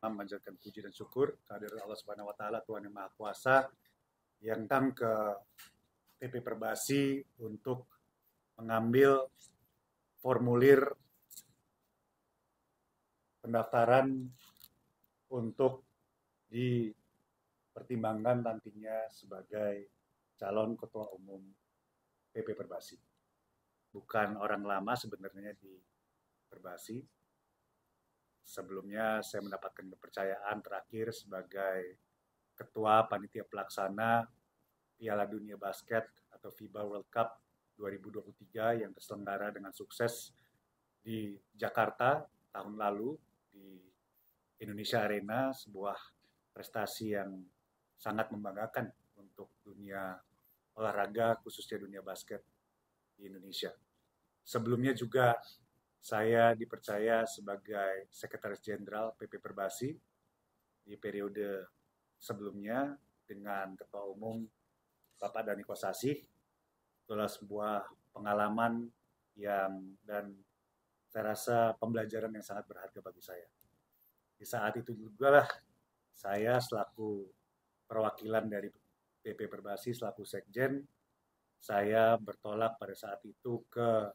Memanjatkan puji dan syukur kehadirat Allah Subhanahu wa taala, Tuhan yang Maha Kuasa, yang datang ke PP Perbasi untuk mengambil formulir pendaftaran untuk dipertimbangkan nantinya sebagai calon ketua umum PP Perbasi. Bukan orang lama sebenarnya di Perbasi. Sebelumnya saya mendapatkan kepercayaan terakhir sebagai Ketua Panitia Pelaksana Piala Dunia Basket atau FIBA World Cup 2023 yang terselenggara dengan sukses di Jakarta tahun lalu di Indonesia Arena, sebuah prestasi yang sangat membanggakan untuk dunia olahraga, khususnya dunia basket di Indonesia. Sebelumnya juga saya dipercaya sebagai Sekretaris Jenderal PP Perbasi di periode sebelumnya dengan Ketua Umum Bapak Dani Kosasih. Itulah sebuah pengalaman dan saya rasa pembelajaran yang sangat berharga bagi saya. Di saat itu juga lah saya selaku perwakilan dari PP Perbasi selaku Sekjen, saya bertolak pada saat itu ke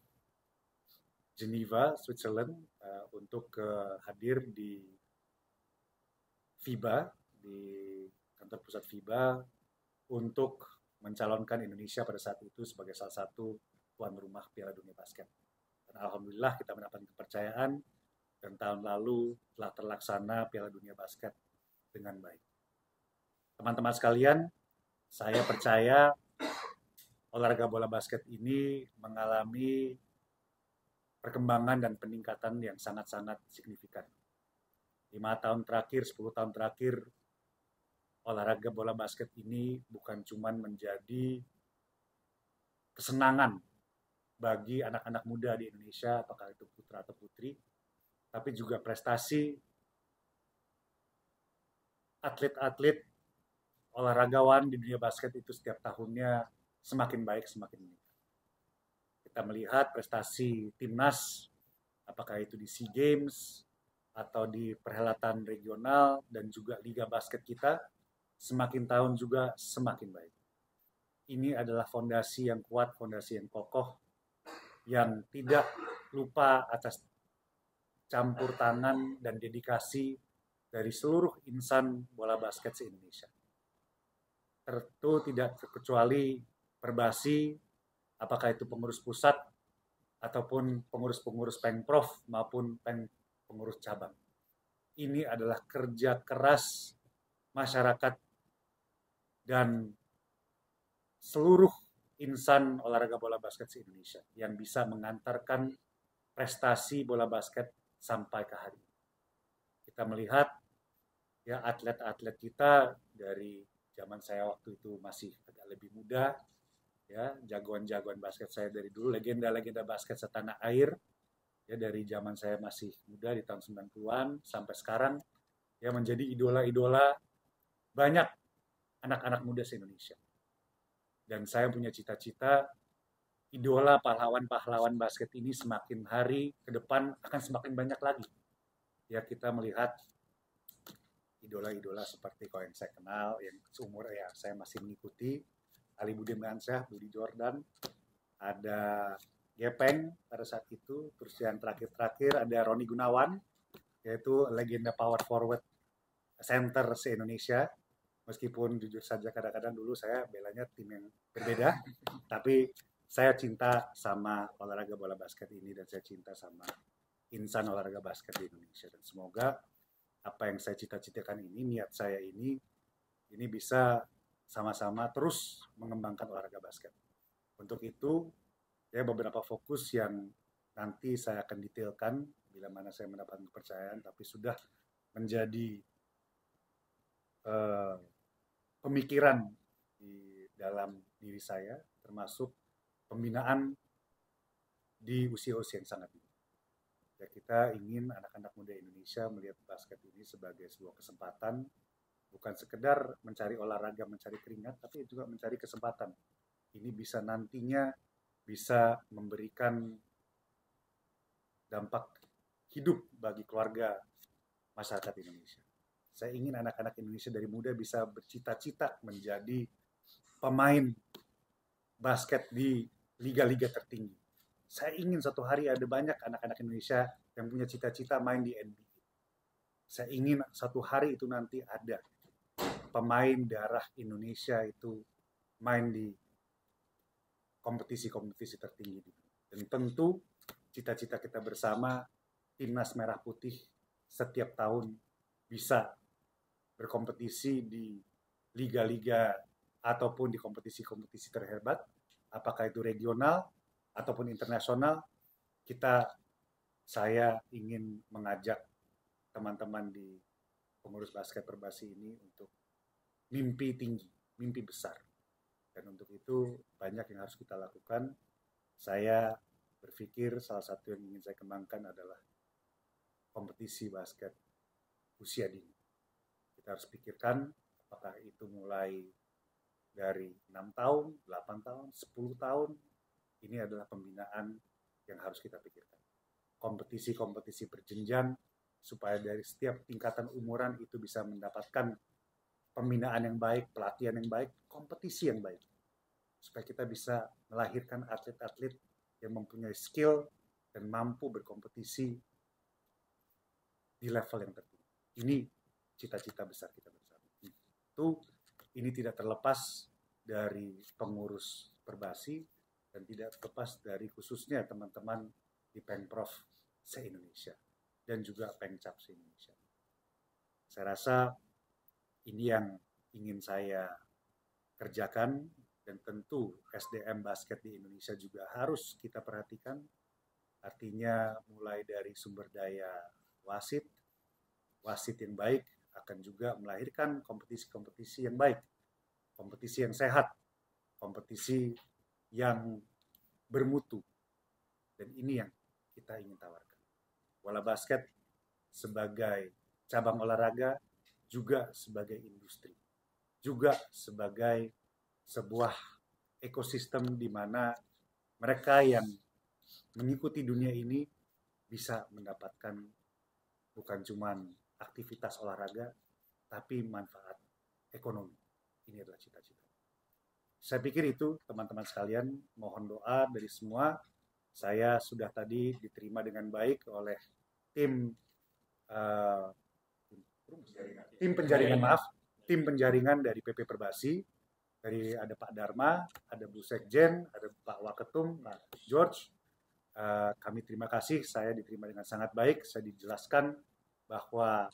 Geneva, Switzerland untuk hadir di FIBA, di kantor pusat FIBA untuk mencalonkan Indonesia pada saat itu sebagai salah satu tuan rumah Piala Dunia Basket. Dan alhamdulillah kita mendapatkan kepercayaan dan tahun lalu telah terlaksana Piala Dunia Basket dengan baik. Teman-teman sekalian, saya percaya olahraga bola basket ini mengalami perkembangan dan peningkatan yang sangat-sangat signifikan. 5 tahun terakhir, 10 tahun terakhir, olahraga bola basket ini bukan cuma menjadi kesenangan bagi anak-anak muda di Indonesia, apakah itu putra atau putri, tapi juga prestasi atlet-atlet olahragawan di dunia basket itu setiap tahunnya semakin baik, semakin meningkat. Kita melihat prestasi timnas, apakah itu di SEA Games atau di perhelatan regional dan juga liga basket kita, semakin tahun juga semakin baik. Ini adalah fondasi yang kuat, fondasi yang kokoh, yang tidak lupa atas campur tangan dan dedikasi dari seluruh insan bola basket se-Indonesia. Tentu tidak terkecuali Perbasi, apakah itu pengurus pusat ataupun pengurus-pengurus Pengprov maupun pengurus cabang. Ini adalah kerja keras masyarakat dan seluruh insan olahraga bola basket se-Indonesia yang bisa mengantarkan prestasi bola basket sampai ke hari ini. Kita melihat ya atlet-atlet kita dari zaman saya waktu itu masih agak lebih muda, ya jagoan-jagoan basket saya dari dulu, legenda-legenda basket setanah air, ya dari zaman saya masih muda di tahun 90-an sampai sekarang, ya menjadi idola-idola banyak anak-anak muda se-Indonesia. Dan saya punya cita-cita idola pahlawan-pahlawan basket ini semakin hari ke depan akan semakin banyak lagi. Ya kita melihat idola-idola seperti kalau yang saya kenal, yang seumur ya saya masih mengikuti, Ali Budi Mansyah, Budi Jordan, ada Gepeng pada saat itu, terus yang terakhir ada Roni Gunawan, yaitu legenda power forward center se-Indonesia. Meskipun jujur saja kadang-kadang dulu saya belanya tim yang berbeda, tapi saya cinta sama olahraga bola basket ini dan saya cinta sama insan olahraga basket di Indonesia. Dan semoga apa yang saya cita-citakan ini, niat saya ini bisa sama-sama terus mengembangkan olahraga basket. Untuk itu, ya beberapa fokus yang nanti saya akan detailkan bila mana saya mendapatkan kepercayaan, tapi sudah menjadi pemikiran di dalam diri saya, termasuk pembinaan di usia-usia yang sangat dini. Ya, kita ingin anak-anak muda Indonesia melihat basket ini sebagai sebuah kesempatan, bukan sekedar mencari olahraga, mencari keringat, tapi juga mencari kesempatan. Ini bisa nantinya bisa memberikan dampak hidup bagi keluarga masyarakat Indonesia. Saya ingin anak-anak Indonesia dari muda bisa bercita-cita menjadi pemain basket di liga-liga tertinggi. Saya ingin suatu hari ada banyak anak-anak Indonesia yang punya cita-cita main di NBA. Saya ingin satu hari itu nanti ada pemain darah Indonesia itu main di kompetisi-kompetisi tertinggi. Dan tentu cita-cita kita bersama, Timnas Merah Putih setiap tahun bisa berkompetisi di liga-liga ataupun di kompetisi-kompetisi terhebat, apakah itu regional ataupun internasional. Saya ingin mengajak teman-teman di pengurus basket Perbasi ini untuk mimpi tinggi, mimpi besar. Dan untuk itu banyak yang harus kita lakukan. Saya berpikir salah satu yang ingin saya kembangkan adalah kompetisi basket usia dini. Kita harus pikirkan apakah itu mulai dari 6 tahun, 8 tahun, 10 tahun. Ini adalah pembinaan yang harus kita pikirkan. Kompetisi-kompetisi berjenjang supaya dari setiap tingkatan umuran itu bisa mendapatkan pembinaan yang baik, pelatihan yang baik, kompetisi yang baik. Supaya kita bisa melahirkan atlet-atlet yang mempunyai skill dan mampu berkompetisi di level yang tertinggi. Ini cita-cita besar kita bersama. Ini tidak terlepas dari pengurus Perbasi dan tidak terlepas dari khususnya teman-teman di Pengprov se-Indonesia dan juga Pengcap se-Indonesia. Saya rasa ini yang ingin saya kerjakan, dan tentu SDM basket di Indonesia juga harus kita perhatikan. Artinya mulai dari sumber daya wasit yang baik akan juga melahirkan kompetisi-kompetisi yang baik, kompetisi yang sehat, kompetisi yang bermutu. Dan ini yang kita ingin tawarkan. Bola basket sebagai cabang olahraga, juga sebagai industri, juga sebagai sebuah ekosistem di mana mereka yang mengikuti dunia ini bisa mendapatkan bukan cuma aktivitas olahraga, tapi manfaat ekonomi. Ini adalah cita-cita. Saya pikir itu teman-teman sekalian, mohon doa dari semua. Saya sudah tadi diterima dengan baik oleh tim penjaringan dari PP Perbasi. Dari ada Pak Dharma, ada Bu Sekjen, ada Pak Waketum, Pak George. Kami terima kasih, saya diterima dengan sangat baik. Saya dijelaskan bahwa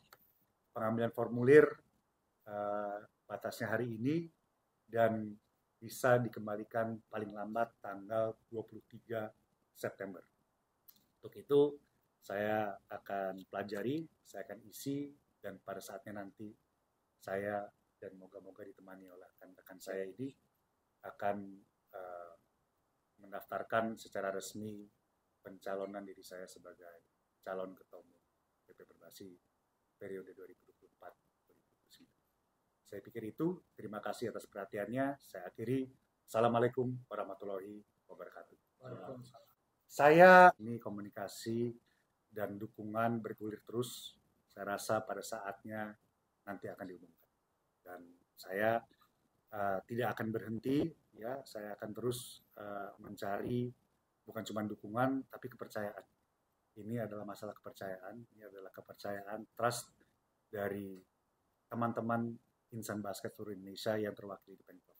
pengambilan formulir batasnya hari ini dan bisa dikembalikan paling lambat tanggal 23 September. Untuk itu saya akan pelajari, saya akan isi, dan pada saatnya nanti saya dan moga-moga ditemani oleh rekan-rekan saya ini akan mendaftarkan secara resmi pencalonan diri saya sebagai calon ketua umum PP Perbasi periode 2024-2029. Saya pikir itu. Terima kasih atas perhatiannya. Saya akhiri. Assalamualaikum warahmatullahi wabarakatuh. Saya ini komunikasi dan dukungan bergulir terus. Saya rasa pada saatnya nanti akan diumumkan. Dan saya tidak akan berhenti, ya. Saya akan terus mencari bukan cuma dukungan, tapi kepercayaan. Ini adalah masalah kepercayaan. Ini adalah kepercayaan, trust dari teman-teman insan basket seluruh Indonesia yang terwakili di Pengprov.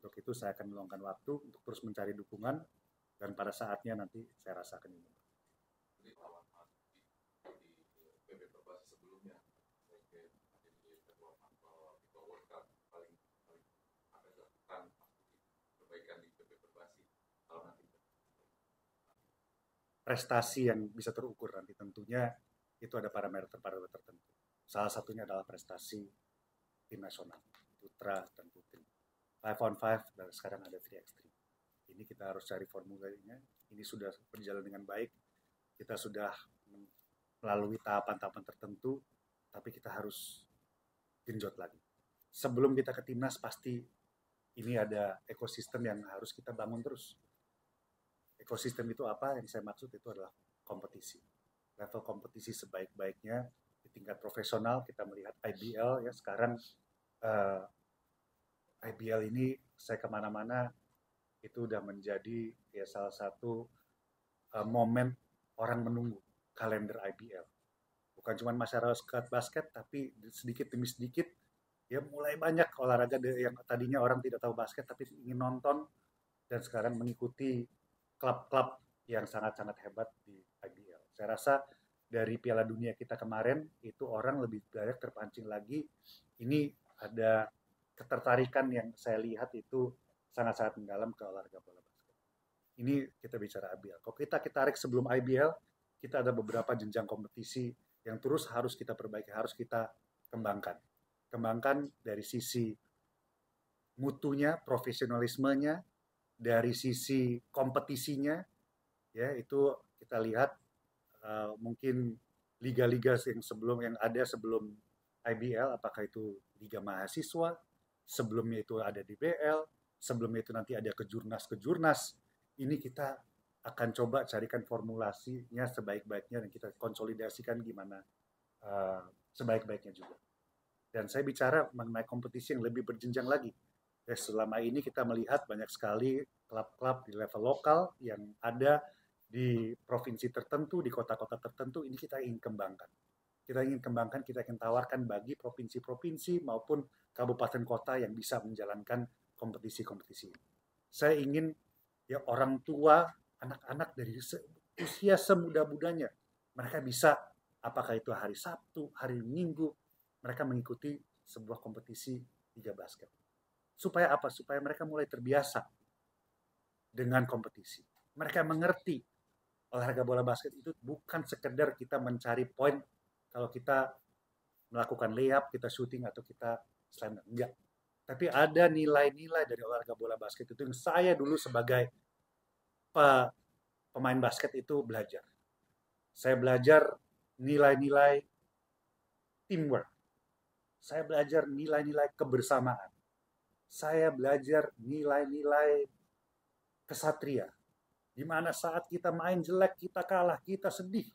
Untuk itu saya akan meluangkan waktu untuk terus mencari dukungan, dan pada saatnya nanti saya rasakan ini. Prestasi yang bisa terukur nanti tentunya itu ada parameter tertentu. Salah satunya adalah prestasi tim nasional, putra dan putri. 5-on-5 dan sekarang ada 3x3. Ini kita harus cari formulanya. Ini sudah berjalan dengan baik. Kita sudah melalui tahapan-tahapan tertentu, tapi kita harus genjot lagi. Sebelum kita ke timnas, pasti ini ada ekosistem yang harus kita bangun terus. Ekosistem itu apa? Yang saya maksud itu adalah kompetisi. Level kompetisi sebaik-baiknya tingkat profesional kita melihat IBL ya sekarang IBL ini saya kemana-mana itu udah menjadi ya salah satu momen orang menunggu kalender IBL. Bukan cuma masyarakat basket, tapi sedikit demi sedikit ya mulai banyak olahraga yang tadinya orang tidak tahu basket tapi ingin nonton dan sekarang mengikuti klub-klub yang sangat-sangat hebat di IBL. Saya rasa dari Piala Dunia kita kemarin itu orang lebih banyak terpancing lagi. Ini ada ketertarikan yang saya lihat itu sangat-sangat mendalam ke olahraga bola basket. Ini kita bicara IBL. Kalau kita tarik sebelum IBL, kita ada beberapa jenjang kompetisi yang terus harus kita perbaiki, harus kita kembangkan. Kembangkan dari sisi mutunya, profesionalismenya, dari sisi kompetisinya, ya itu kita lihat mungkin liga-liga yang ada sebelum IBL, apakah itu liga mahasiswa, sebelumnya itu ada DBL, sebelumnya itu nanti ada kejurnas. Ini kita akan coba carikan formulasinya sebaik-baiknya dan kita konsolidasikan gimana sebaik-baiknya juga. Dan saya bicara mengenai kompetisi yang lebih berjenjang lagi. Ya, selama ini kita melihat banyak sekali klub-klub di level lokal yang ada di provinsi tertentu, di kota-kota tertentu, ini kita ingin kembangkan. Kita ingin tawarkan bagi provinsi-provinsi maupun kabupaten kota yang bisa menjalankan kompetisi-kompetisi ini. Saya ingin ya orang tua, anak-anak dari usia semuda-mudanya, mereka bisa, apakah itu hari Sabtu, hari Minggu, mereka mengikuti sebuah kompetisi liga basket. Supaya apa? Supaya mereka mulai terbiasa dengan kompetisi. Mereka mengerti olahraga bola basket itu bukan sekedar kita mencari poin kalau kita melakukan layup, kita shooting, atau kita slam dunk. Enggak. Tapi ada nilai-nilai dari olahraga bola basket itu yang saya dulu sebagai pemain basket itu belajar. Saya belajar nilai-nilai teamwork. Saya belajar nilai-nilai kebersamaan. Saya belajar nilai-nilai kesatria. Di mana saat kita main jelek, kita kalah, kita sedih.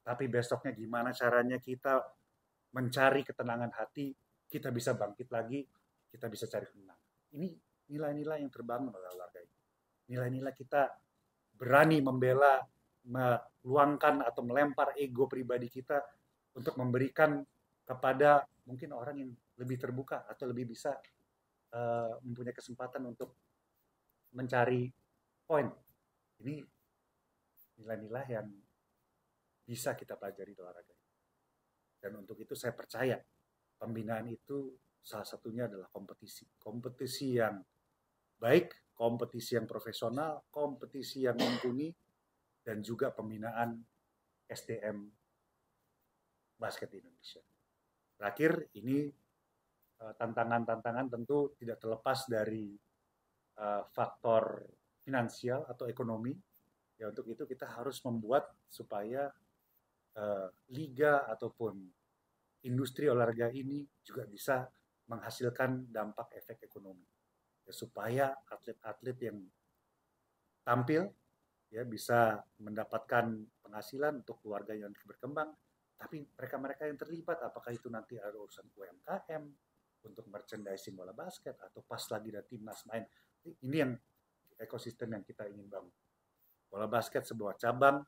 Tapi besoknya gimana caranya kita mencari ketenangan hati, kita bisa bangkit lagi, kita bisa cari kemenangan. Ini nilai-nilai yang terbangun oleh olahraga ini. Nilai-nilai kita berani membela, meluangkan atau melempar ego pribadi kita untuk memberikan kepada mungkin orang yang lebih terbuka atau lebih bisa mempunyai kesempatan untuk mencari poin. Ini nilai-nilai yang bisa kita pelajari di olahraga. Dan untuk itu saya percaya pembinaan itu salah satunya adalah kompetisi. Kompetisi yang baik, kompetisi yang profesional, kompetisi yang mumpuni, dan juga pembinaan SDM basket di Indonesia. Terakhir, ini tantangan-tantangan tentu tidak terlepas dari faktor finansial atau ekonomi. Ya, untuk itu kita harus membuat supaya liga ataupun industri olahraga ini juga bisa menghasilkan dampak efek ekonomi. Ya, supaya atlet-atlet yang tampil ya bisa mendapatkan penghasilan untuk keluarga yang berkembang, tapi mereka-mereka yang terlibat, apakah itu nanti ada urusan UMKM untuk merchandising bola basket atau pas lagi ada timnas main, ini yang ekosistem yang kita ingin bangun. Bola basket sebuah cabang,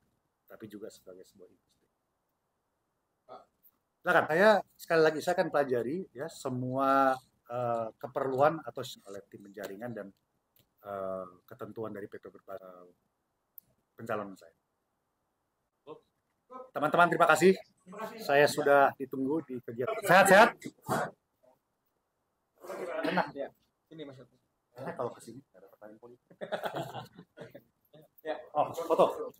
tapi juga sebagai sebuah industri. Silakan, sekali lagi saya akan pelajari ya semua keperluan atau oleh tim penjaringan dan ketentuan dari PP pencalonan saya. Teman-teman, terima kasih. Saya sudah ditunggu di kegiatan. Sehat-sehat? Enak ya. Ini maksudnya. Kalau ke sini ada pertanyaan politik. Ya. Oh, foto.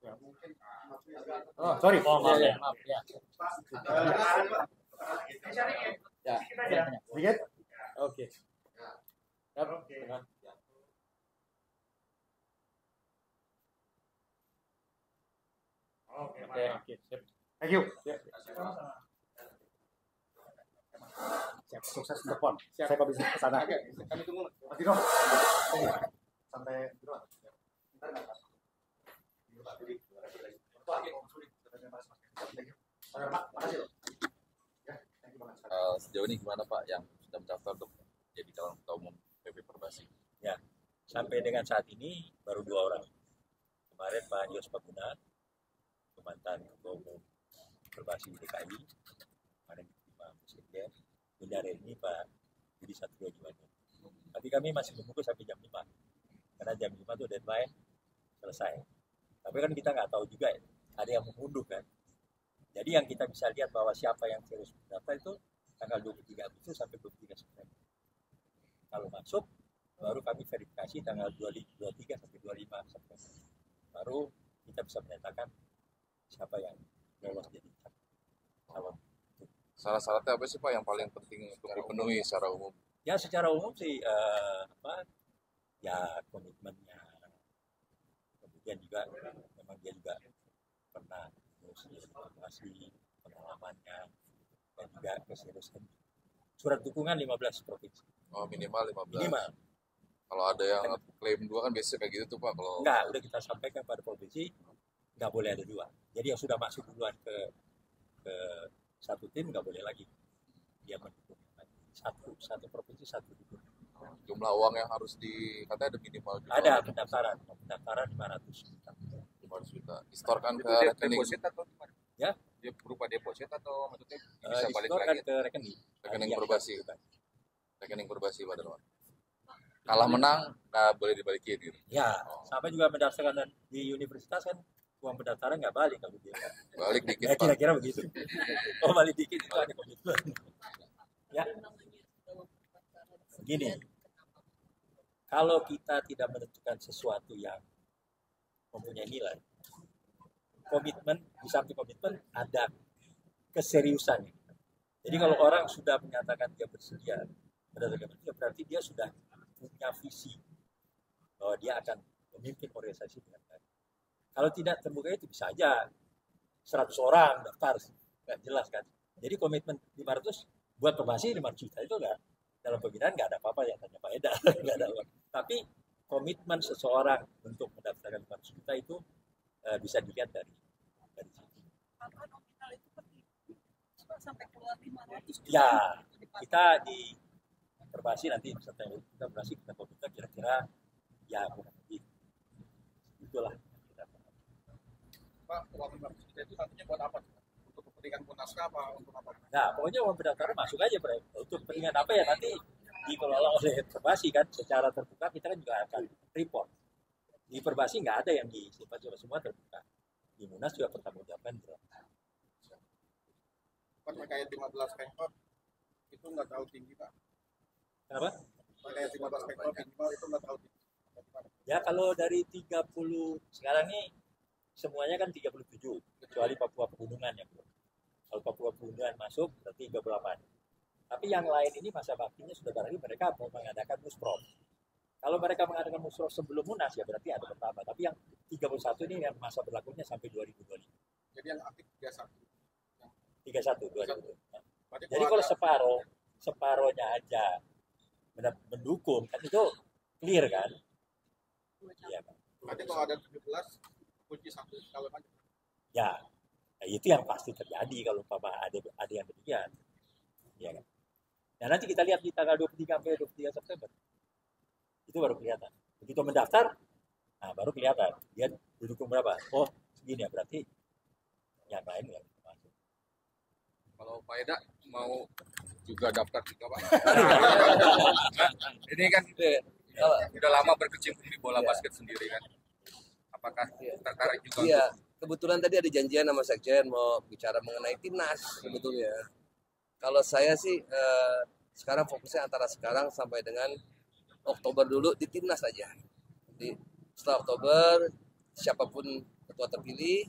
Ya, mungkin. Oh, sorry. Oh, maaf ya. Maaf ya. Ya. Sedikit? Oke. Oke. Oke. Thank you. Siap, sukses untuk PON. Saya kalau bisa ke sana. Kami tunggu. Mas Dino. Sampai di luar. Sampai dengan saat ini baru 2 orang. Kemarin Pak Yos Paguna, mantan Ketua Umum Perbasi DKI, kemarin diterima Presiden. Dan hari ini Pak Budi Satrio Juwana. Tapi kami masih menunggu sampai jam 5. Karena jam 5 itu deadline selesai. Tapi kan kita nggak tahu juga ya, ada yang mengunduh kan. Jadi yang kita bisa lihat bahwa siapa yang serius mendaftar itu tanggal 23 Agustus sampai 23 September. Kalau masuk, baru kami verifikasi tanggal 23 sampai 25 September. Baru kita bisa menyatakan siapa yang lolos jadi calon. Syarat-syaratnya apa sih Pak yang paling penting untuk dipenuhi secara umum? Ya secara umum sih ya komitmennya, kemudian juga memang dia juga pernah informasi pengalamannya dan juga keseriusan. Surat dukungan 15 provinsi. Oh, minimal 15. Minimal. Kalau ada yang klaim 2 kan biasanya kayak gitu tuh Pak. Kalau enggak, udah kita sampaikan pada provinsi nggak boleh ada 2. Jadi yang sudah masuk duluan ke satu tim nggak boleh lagi dia mendukung. Satu provinsi satu dukung. Jumlah uang yang harus katanya ada minimal juga. Ada pendaftaran 500 juta. 500 juta. Distorkan ke rekening. Deposit atau gimana? Ya? Dia berupa deposit atau maksudnya bisa balik Distorkan lagi? ke rekening. Rekening Perbasi. Rekening Perbasi Pak Darman. Kalah menang nggak boleh dibalikin gitu. Ya, sampai juga mendaftarkan di universitas kan uang pendaftaran nggak balik kalau dia. Balik dikit Ya Pak. kira-kira begitu. Oh balik dikit itu ada komitmen. Ya. Begini, kalau kita tidak menentukan sesuatu yang mempunyai nilai, komitmen, di samping komitmen ada keseriusan. Jadi kalau orang sudah menyatakan dia bersedia, berarti dia sudah punya visi bahwa dia akan memimpin organisasi dengan baik. Kalau tidak terbuka itu bisa aja 100 orang daftar, nggak jelas kan. Jadi komitmen 500 buat Perbasi 500 juta itu enggak, dalam pembinaan nggak ada apa-apa yang tanya Pak Eda, nggak ada apa. Tapi komitmen seseorang untuk mendaftarkan 500 juta itu bisa dilihat dari situ. Apa nominal itu sampai keluar 500 juta? Ya, kita di Perbasi nanti setelah kita Perbasi kita komitmen kira-kira ya kurang lebih itulah. Pak, uang 500 juta itu nantinya buat apa? Untuk kepentingan Munaska apa? Untuk apa? Nah, pokoknya uang pendaftaran masuk aja, Bro. Untuk kepentingan apa ya nanti dikelola oleh Perbasi kan secara terbuka, kita kan juga akan report. Di Perbasi nggak ada yang disimpan, semua terbuka. Di Munas juga pertanggungjawabkan. Pak, terkait 15 pengkot itu nggak terlalu tinggi Pak. Kenapa? Terkait 15 pengkot minimal itu nggak terlalu tinggi. Ya kalau dari 30 sekarang nih semuanya kan 37 kecuali Papua Pegunungan ya. Kalau Papua Pegunungan masuk berarti 38. Tapi yang lain ini masa baktinya sudah barangkali mereka mau mengadakan musprov. Kalau mereka mengadakan musprov sebelum Munas ya berarti ada bertambah. Tapi yang 31 ini yang masa berlakunya sampai 2025. Jadi yang aktif 31 2020. Berarti Jadi kalau separohnya aja mendukung kan itu clear kan? Iya kan? berarti kalau ada 17 kunci 1 kalau aja. Ya, nah itu yang pasti terjadi kalau ada yang demikian. Ya kan? Nah nanti kita lihat di tanggal 23 sampai 23 September. Itu baru kelihatan. Begitu mendaftar, nah baru kelihatan dia didukung berapa. Oh segini ya berarti yang lain ya masuk. Kalau Pak Eda mau juga daftar juga Pak. Ini kan udah lama berkecimpung di bola basket sendiri kan. Apakah tertarik juga? Iya, kebetulan tadi ada janjian sama Sekjen mau bicara mengenai timnas sebetulnya. Kalau saya sih sekarang fokusnya antara sekarang sampai dengan Oktober dulu di timnas aja. Jadi setelah Oktober siapapun ketua terpilih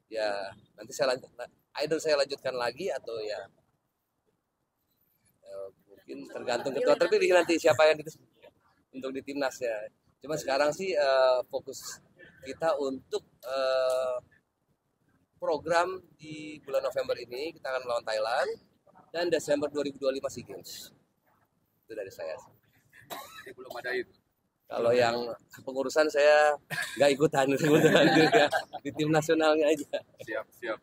ya nanti saya lanjutkan lagi atau ya mungkin tergantung ketua terpilih nanti siapa yang untuk di timnas ya. Cuma sekarang sih fokus kita untuk program di bulan November ini kita akan melawan Thailand dan Desember 2025 SEA Games. Itu dari saya. Jadi belum ada itu. Kalau yang pengurusan saya nggak ikutan di tim nasionalnya aja. Siap.